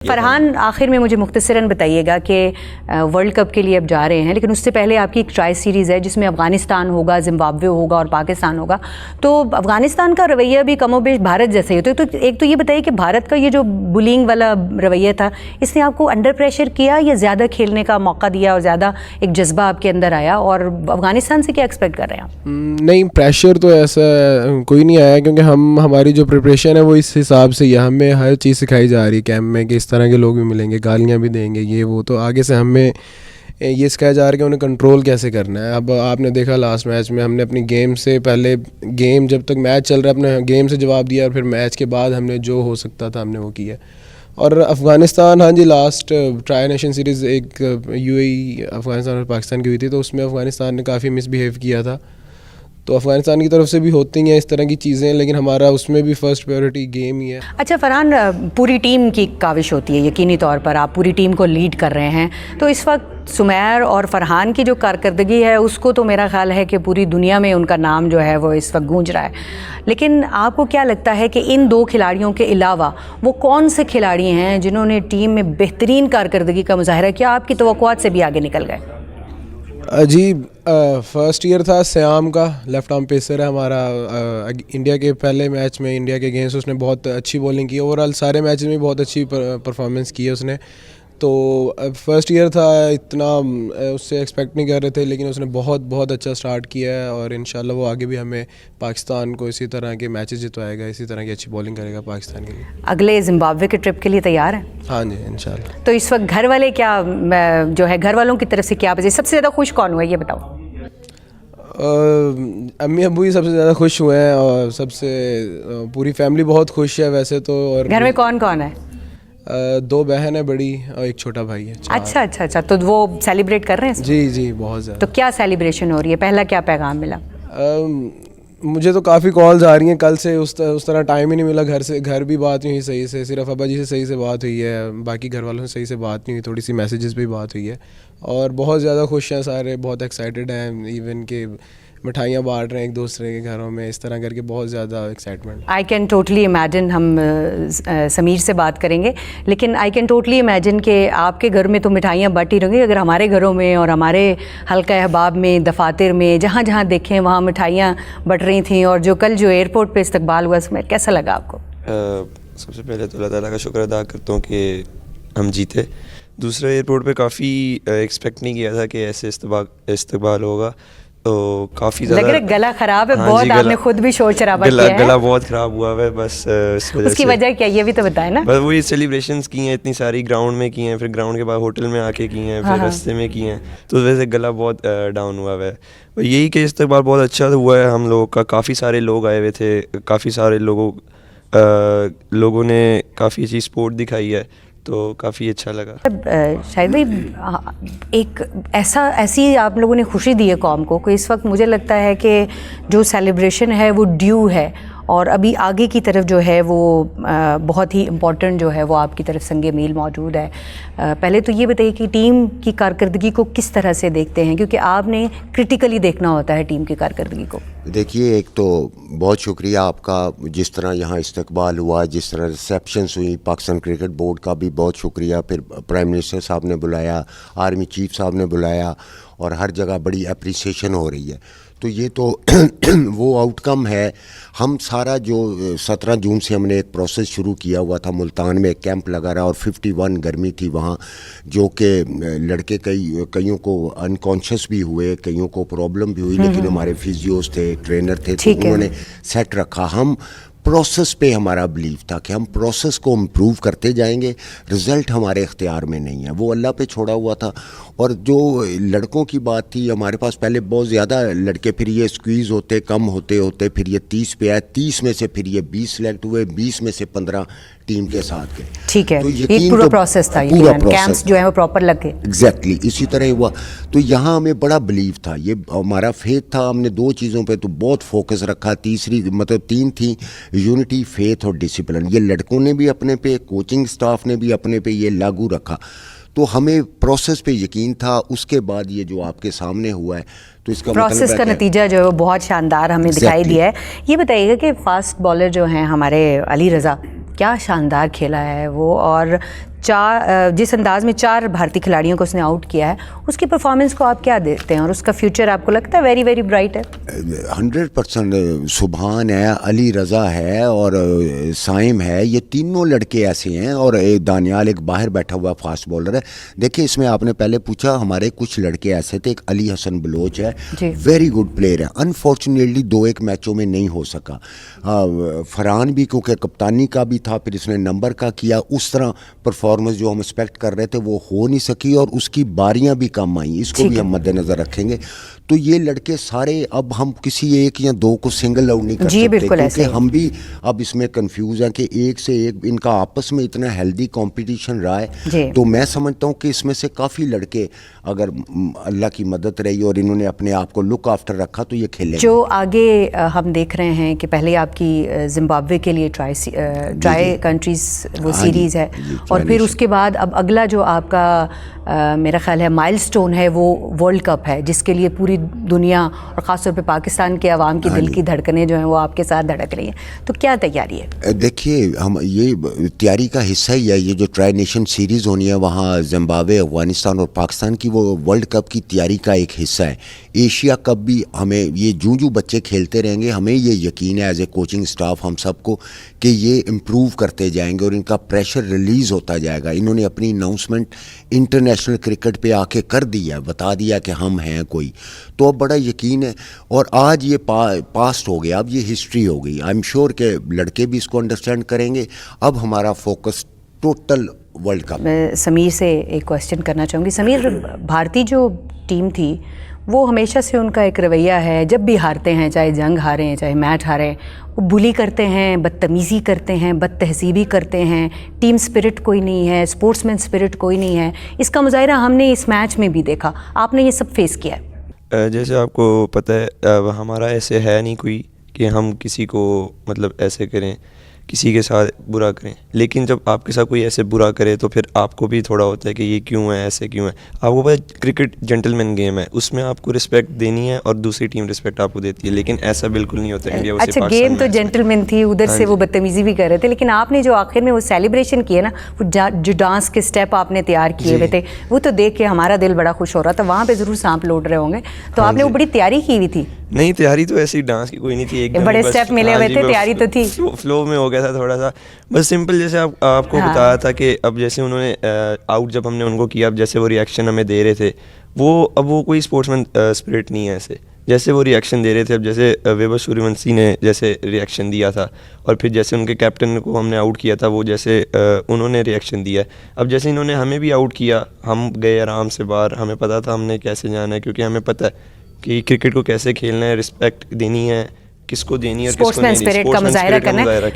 फरहान, आखिर में मुझे मुख्तसरन बताइएगा कि वर्ल्ड कप के लिए अब जा रहे हैं, लेकिन उससे पहले आपकी एक ट्राई सीरीज़ है जिसमें अफ़गानिस्तान होगा, ज़िम्बाब्वे होगा और पाकिस्तान होगा। तो अफ़गानिस्तान का रवैया भी कमोबेश भारत जैसे ही होता है। तो एक तो ये बताइए कि भारत का ये जो बुलिंग वाला रवैया था, इसने आपको अंडर प्रेशर किया या ज़्यादा खेलने का मौका दिया और ज़्यादा एक जज्बा आपके अंदर आया? और अफ़गानिस्तान से क्या एक्सपेक्ट कर रहे हैं आप? नहीं, प्रेशर तो ऐसा कोई नहीं आया, क्योंकि हमारी जो प्रिपरेशन है वो इस हिसाब से ही है। हमें हर चीज़ सिखाई जा रही है कैंप में कि इस तरह के लोग भी मिलेंगे, गालियाँ भी देंगे, ये वो। तो आगे से हमें ये सिखाया जा रहा है कि उन्हें कंट्रोल कैसे करना है। अब आपने देखा लास्ट मैच में हमने अपनी गेम से पहले, गेम जब तक मैच चल रहा है, अपने गेम से जवाब दिया, और फिर मैच के बाद हमने जो हो सकता था हमने वो किया। और अफ़गानिस्तान, हाँ जी, लास्ट ट्राई नेशन सीरीज़ एक यूएई, अफ़गानिस्तान और पाकिस्तान की हुई थी, तो उसमें अफ़गानिस्तान ने काफ़ी मिसबिहेव किया था। तो अफ़गानिस्तान की तरफ से भी होती हैं इस तरह की चीज़ें, लेकिन हमारा उसमें भी फ़र्स्ट प्रायोरिटी गेम ही है। अच्छा फरहान, पूरी टीम की काविश होती है, यकीनी तौर पर आप पूरी टीम को लीड कर रहे हैं। तो इस वक्त सुमैर और फरहान की जो कारकर्दगी है उसको तो मेरा ख्याल है कि पूरी दुनिया में उनका नाम जो है वो इस वक्त गूंज रहा है। लेकिन आपको क्या लगता है कि इन दो खिलाड़ियों के अलावा वो कौन से खिलाड़ी हैं जिन्होंने टीम में बेहतरीन कारकर्दगी का मुजाहरा किया, आपकी तवक्कुआत से भी आगे निकल गए? जी, फर्स्ट ईयर था श्याम का, लेफ़्ट आर्म पेसर है हमारा। इंडिया के पहले मैच में, इंडिया के अगेंस्ट उसने बहुत अच्छी बॉलिंग की। ओवरऑल सारे मैचेस में बहुत अच्छी परफॉर्मेंस की है उसने। तो फर्स्ट ईयर था, इतना उससे एक्सपेक्ट नहीं कर रहे थे, लेकिन उसने बहुत अच्छा स्टार्ट किया है। और इंशाल्लाह वो आगे भी हमें पाकिस्तान को इसी तरह के मैचेस जितवाएगा, इसी तरह की अच्छी बॉलिंग करेगा पाकिस्तान के लिए। अगले ज़िम्बाब्वे के ट्रिप के लिए तैयार है? हाँ जी, इंशाल्लाह। तो इस वक्त घर वाले क्या, जो है घर वालों की तरफ से क्या बजे सबसे ज़्यादा खुश कौन हुआ है, ये बताओ? अम्मी अब्बू ही सबसे ज़्यादा खुश हुए हैं, और सबसे पूरी फैमिली बहुत खुश है वैसे तो। और घर में कौन कौन है? दो बहन है बड़ी और एक छोटा भाई है। अच्छा, तो वो सेलिब्रेट कर रहे हैं? जी, बहुत ज़्यादा। तो क्या सेलिब्रेशन हो रही है, पहला क्या पैगाम मिला? मुझे तो काफ़ी कॉल्स आ रही हैं कल से, उस तरह टाइम ही नहीं मिला। घर भी बात नहीं हुई सही से, सिर्फ अब्बा जी से सही से बात हुई है, बाकी घर वालों से सही से बात नहीं हुई, थोड़ी सी मैसेजेस पे बात हुई है। और बहुत ज़्यादा खुश हैं सारे, बहुत एक्साइटेड हैं, इवन के मिठाइयाँ बांट रहे हैं एक दूसरे के घरों में, इस तरह करके बहुत ज़्यादा excitement. I can totally imagine, हम समीर से बात करेंगे, लेकिन आई कैन टोटली इमेजिन कि आपके घर में तो मिठाइयाँ बट ही रहेंगी। अगर हमारे घरों में और हमारे हल्का अहबाब में, दफातर में, जहाँ जहाँ देखें वहाँ मिठाइयाँ बट रही थी। और जो कल जो एयरपोर्ट पे इस्तकबाल हुआ, उसमें कैसा लगा आपको? सबसे पहले तो अल्लाह ताला का शुक्र अदा करता हूँ कि हम जीते। दूसरा, एयरपोर्ट पे काफ़ी एक्सपेक्ट नहीं किया था कि ऐसे इस्तकबाल होगा, तो काफ़ी ज़्यादा लग रहा है गला ख़राब है। हाँ बहुत जी, आपने खुद भी शोर शराबा किया है। गला बहुत ख़राब हुआ है बस इस वजह उसकी से। वजह क्या, ये भी तो बताएं ना। बस वही सेलिब्रेशंस की हैं इतनी सारी, ग्राउंड में की हैं, फिर ग्राउंड के बाद होटल में आके की हैं, फिर रास्ते में की हैं, तो उस वजह से गला बहुत डाउन हुआ है। यही कि इस्तकबाल बहुत अच्छा हुआ है हम लोगों का। काफ़ी सारे लोग आए हुए थे, काफ़ी सारे लोगों ने काफ़ी अच्छी सपोर्ट दिखाई है, तो काफ़ी अच्छा लगा। शायद भाई, एक ऐसी आप लोगों ने खुशी दी है कौम को कि इस वक्त मुझे लगता है कि जो सेलिब्रेशन है वो ड्यू है, और अभी आगे की तरफ जो है वो बहुत ही इम्पोर्टेंट जो है वो आपकी तरफ संगे मील मौजूद है। पहले तो ये बताइए कि टीम की कारकर्दगी को किस तरह से देखते हैं, क्योंकि आपने क्रिटिकली देखना होता है टीम की कारकर्दगी को। देखिए, एक तो बहुत शुक्रिया आपका, जिस तरह यहाँ इस्तकबाल हुआ, जिस तरह रिसेप्शंस हुई, पाकिस्तान क्रिकेट बोर्ड का भी बहुत शुक्रिया। फिर प्राइम मिनिस्टर साहब ने बुलाया, आर्मी चीफ साहब ने बुलाया, और हर जगह बड़ी अप्रिसिएशन हो रही है। तो ये तो वो आउटकम है। हम सारा जो 17 जून से हमने एक प्रोसेस शुरू किया हुआ था, मुल्तान में एक कैंप लगा रहा, और 51 गर्मी थी वहाँ, जो कि लड़के कईयों को अनकॉन्शियस भी हुए, कईयों को प्रॉब्लम भी हुई, लेकिन हमारे फिजियोस थे, ट्रेनर थे, तो उन्होंने सेट रखा। हम प्रोसेस पे हमारा बिलीव था कि हम प्रोसेस को इम्प्रूव करते जाएंगे, रिज़ल्ट हमारे इख्तियार में नहीं है, वो अल्लाह पे छोड़ा हुआ था। और जो लड़कों की बात थी, हमारे पास पहले बहुत ज़्यादा लड़के, फिर ये स्क्वीज़ होते, कम होते फिर ये 30 पे आए, 30 में से फिर ये 20 सेलेक्ट हुए, 20 में से 15 टीम के साथ गए। ठीक है, तो एक पूरा प्रोसेस था, कैंप्स जो है वो प्रॉपर लग गए। एग्जैक्टली इसी तरह हुआ। तो यहाँ हमें बड़ा बिलीव था, ये हमारा फेथ था। हमने दो चीज़ों पे तो बहुत फोकस रखा, तीसरी मतलब 3 थी, यूनिटी, फेथ और डिसिप्लिन। ये लड़कों ने भी अपने पे, कोचिंग स्टाफ ने भी अपने पे ये लागू रखा। तो हमें प्रोसेस पे यकीन था। उसके बाद ये जो आपके सामने हुआ है, तो इसका प्रोसेस का नतीजा जो है वो बहुत शानदार हमें दिखाई दिया है। ये बताइएगा कि फास्ट बॉलर जो हैं हमारे अली रज़ा, क्या शानदार खेला है वो, और जिस अंदाज में 4 भारतीय खिलाड़ियों को उसने आउट किया है, उसकी परफॉर्मेंस को आप क्या देते हैं और उसका फ्यूचर आपको लगता है वेरी वेरी ब्राइट है? 100% सुभान है, अली रज़ा है और साइम है, ये तीनों लड़के ऐसे हैं। और एक दानियाल एक बाहर बैठा हुआ फास्ट बॉलर है। देखिए इसमें आपने पहले पूछा, हमारे कुछ लड़के ऐसे थे, एक अली हसन बलोच है, वेरी गुड प्लेयर है, अनफॉर्चुनेटली 2-1 मैचों में नहीं हो सका। फरहान भी क्योंकि कप्तानी का भी था, फिर इसने नंबर का किया, उस तरह परफॉर्मेंस जो हम एक्सपेक्ट कर रहे थे वो हो नहीं सकी और उसकी बारियां भी कम आई, इसको भी हम मद्देनज़र रखेंगे। तो ये लड़के सारे, अब हम किसी एक या दो को सिंगल आउट नहीं कर सकते क्योंकि हम भी अब इसमें कंफ्यूज हैं कि एक से एक इनका आपस में इतना हेल्दी कंपटीशन रहा है। तो मैं समझता हूँ कि इसमें से काफ़ी लड़के अगर अल्लाह की मदद रही और इन्होंने अपने आप को लुक आफ्टर रखा तो ये खेलेंगे। जो आगे हम देख रहे हैं कि पहले आपकी जिम्बाब्वे के लिए ट्राई कंट्रीज वो सीरीज़ है और फिर उसके बाद अब अगला जो आपका मेरा ख्याल है माइलस्टोन है वो वर्ल्ड कप है, जिसके लिए पूरी दुनिया और ख़ासतौर पे पाकिस्तान के अवाम की दिल की धड़कनें जो हैं वो आपके साथ धड़क रही हैं। तो क्या तैयारी है? देखिए हम ये तैयारी का हिस्सा ही है, ये जो ट्राई नेशन सीरीज़ होनी है वहाँ जिम्बाब्वे, अफगानिस्तान और पाकिस्तान की, वो वर्ल्ड कप की तैयारी का एक हिस्सा है। एशिया कप भी हमें, ये जूं बच्चे खेलते रहेंगे, हमें ये यकीन है एज ए कोचिंग स्टाफ हम सबको कि ये इम्प्रूव करते जाएंगे और इनका प्रेशर रिलीज़ होता जाएगा। इन्होंने अपनी अनाउंसमेंट इंटरनेशनल क्रिकेट पे आके कर दिया है, बता दिया कि हम हैं कोई, तो अब बड़ा यकीन है। और आज ये पास्ट हो गया, अब ये हिस्ट्री हो गई। आई एम श्योर कि लड़के भी इसको अंडरस्टैंड करेंगे। अब हमारा फोकस टोटल वर्ल्ड कप। मैं समीर से एक क्वेश्चन करना चाहूँगी। समीर, भारतीय जो टीम थी वो हमेशा से उनका एक रवैया है, जब भी हारते हैं, चाहे जंग हारे हैं चाहे मैच हारे हैं, वो बुली करते हैं, बदतमीज़ी करते हैं, बदतहजीबी करते हैं, टीम स्पिरिट कोई नहीं है, स्पोर्ट्समैन स्पिरिट कोई नहीं है। इसका मुजाहिरा हमने इस मैच में भी देखा, आपने ये सब फेस किया है। जैसे आपको पता है अब हमारा ऐसे है नहीं कोई कि हम किसी को मतलब ऐसे करें, किसी के साथ बुरा करें, लेकिन जब आपके साथ कोई ऐसे बुरा करे तो फिर आपको भी थोड़ा होता है कि ये क्यों है, ऐसे क्यों है। आपको पता क्रिकेट जेंटलमैन गेम है, उसमें आपको रिस्पेक्ट देनी है और दूसरी टीम रिस्पेक्ट आपको देती है, लेकिन ऐसा बिल्कुल नहीं होता इंडिया अच्छा, गेम तो जेंटलमैन थी, उधर से वो बदतमीजी भी कर रहे थे, लेकिन आपने जो आखिर में वो सेलिब्रेशन किया ना, वो जो डांस के स्टेप आपने तैयार किए हुए थे, वो तो देख के हमारा दिल बड़ा खुश हो रहा था। वहाँ पे ज़रूर सांप लौट रहे होंगे, तो आपने वो बड़ी तैयारी की हुई थी? नहीं, तैयारी तो ऐसी डांस की कोई नहीं थी, एकदम बड़े स्टेप मिले हुए थे, तैयारी तो थी, फ्लो में हो गया था थोड़ा सा, बस सिंपल। जैसे आपको बताया था कि अब जैसे उन्होंने आउट जब हमने उनको किया, अब जैसे वो रिएक्शन हमें दे रहे थे, अब वो कोई स्पोर्ट्समैन स्पिरिट नहीं है ऐसे, जैसे वो रिएक्शन दे रहे थे। अब जैसे वैभव सूर्यवंशी ने जैसे रिएक्शन दिया था और फिर जैसे उनके कैप्टन को हमने आउट किया था, वो जैसे उन्होंने रिएक्शन दिया। अब जैसे इन्होंने हमें भी आउट किया, हम गए आराम से बाहर, हमें पता था हमने कैसे जाना है, क्योंकि हमें पता है कि क्रिकेट को कैसे खेलना है, रिस्पेक्ट देनी है, किसको देनी है और किसको नहीं। स्पोर्ट्समैन स्पिरिट का मुजाहिरा करना है।